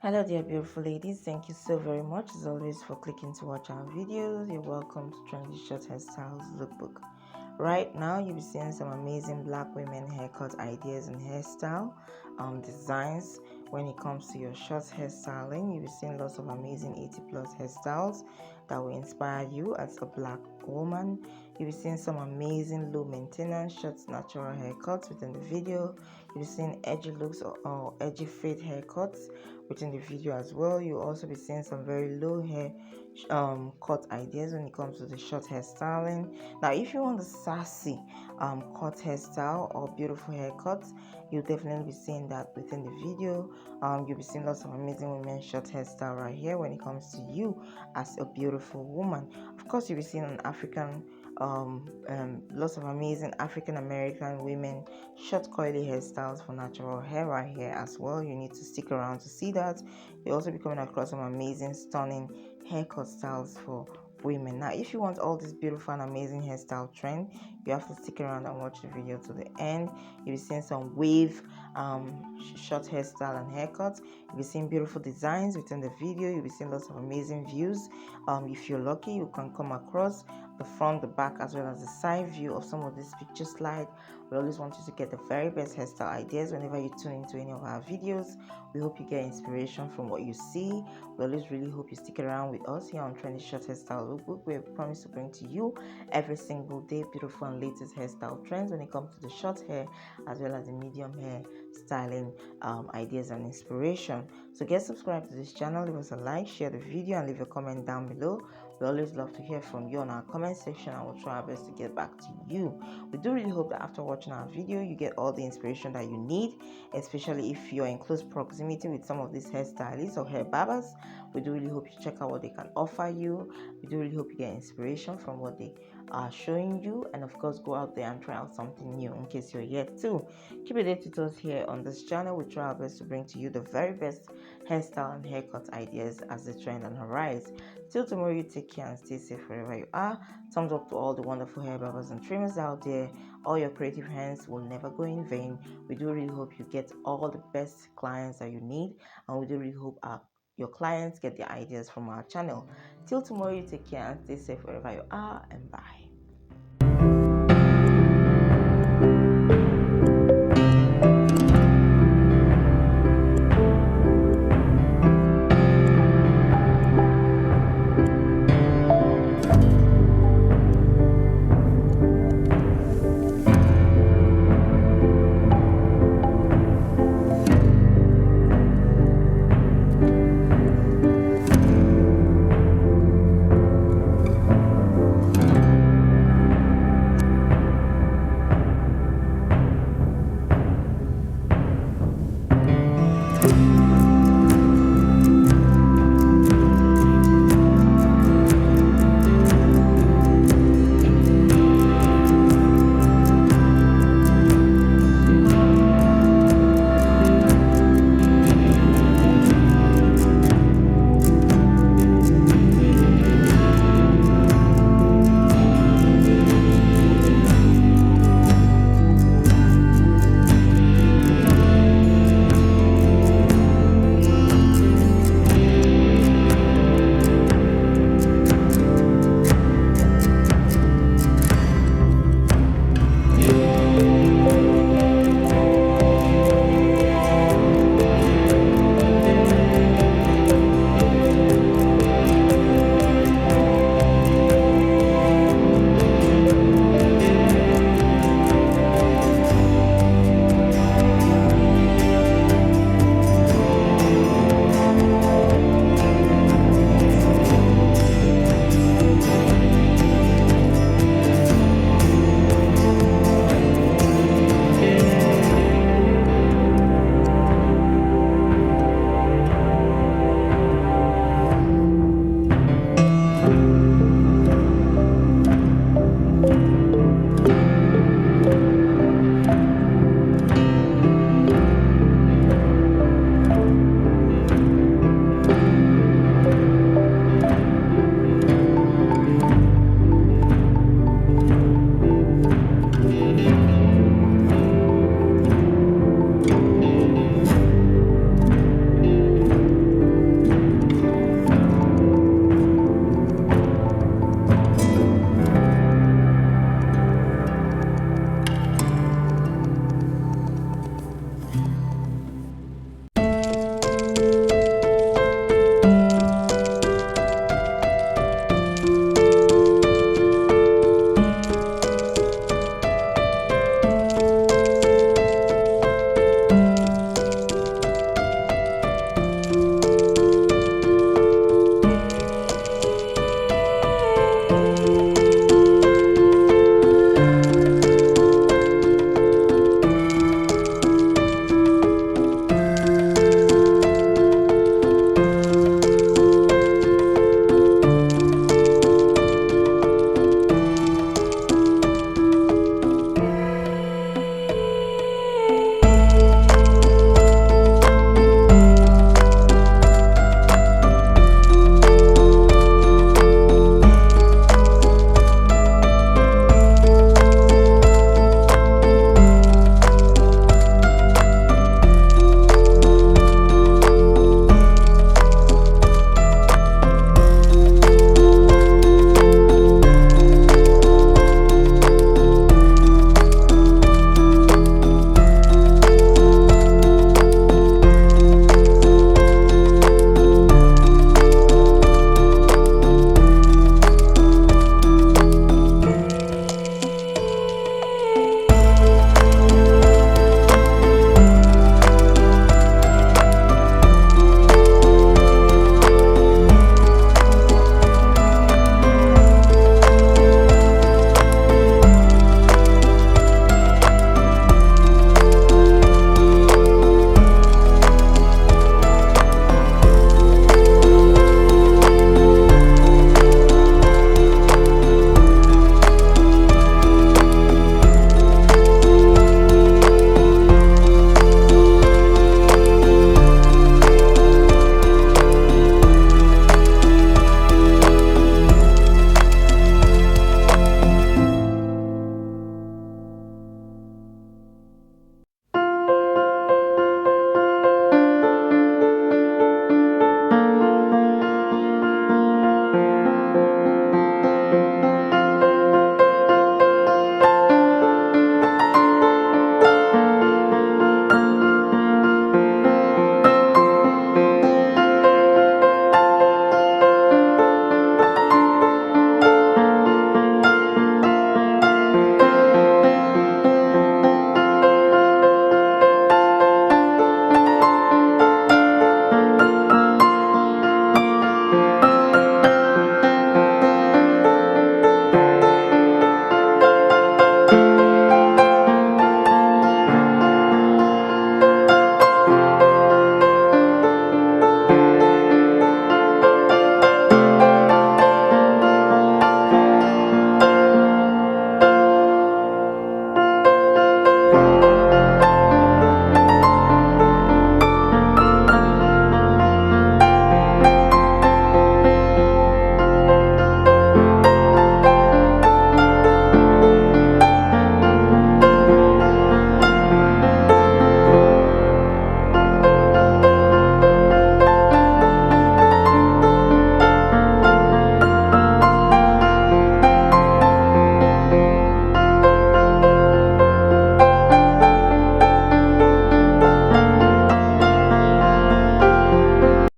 Hello dear beautiful ladies, thank you so very much as always for clicking to watch our videos. You're welcome to Trendy Short Hairstyles Lookbook. Right now you'll be seeing some amazing black women haircut ideas and hairstyle designs. When it comes to your short hairstyling, you'll be seeing lots of amazing 80 plus hairstyles that will inspire you as a black woman. You'll be seeing some amazing low maintenance short natural haircuts within the video. You'll be seeing edgy looks or edgy fade haircuts within the video as well. You'll also be seeing some very low hair cut ideas when it comes to the short hairstyling. Now if you want the sassy cut hairstyle or beautiful haircuts, you'll definitely be seeing that within the video. You'll be seeing lots of amazing women short hairstyle right here when it comes to you as a beautiful woman. Of course, you'll be seeing an African lots of amazing African American women short coily hairstyles for natural hair right here as well. You need to stick around to see that. You'll also be coming across some amazing stunning haircut styles for women. Now if you want all this beautiful and amazing hairstyle trend, you have to stick around and watch the video to the end. You'll be seeing some wave short hairstyle and haircuts. You'll be seeing beautiful designs within the video. You'll be seeing lots of amazing views. If you're lucky, you can come across the front, the back, as well as the side view of some of this picture slide. We always want you to get the very best hairstyle ideas whenever you tune into any of our videos. We hope you get inspiration from what you see. We always really hope you stick around with us here on Trendy Short Hairstyle Lookbook. We promise to bring to you every single day beautiful and latest hairstyle trends when it comes to the short hair as well as the medium hair styling ideas and inspiration. So get subscribed to this channel, leave us a like, share the video, and leave a comment down below. We always love to hear from you on our comment section, and we'll try our best to get back to you. We do really hope that after watching our video, you get all the inspiration that you need, especially if you're in close proximity with some of these hairstylists or hair barbers. We do really hope you check out what they can offer you. We do really hope you get inspiration from what they are showing you, and of course go out there and try out something new in case you're yet to. Keep it with us here on this channel. We try our best to bring to you the very best hairstyle and haircut ideas as the trend on the rise. Till tomorrow, you take care and stay safe wherever you are. Thumbs up to all the wonderful hair barbers and trimmers out there. All your creative hands will never go in vain. We do really hope you get all the best clients that you need, and we do really hope your clients get their ideas from our channel. Till tomorrow, you take care and stay safe wherever you are, and bye.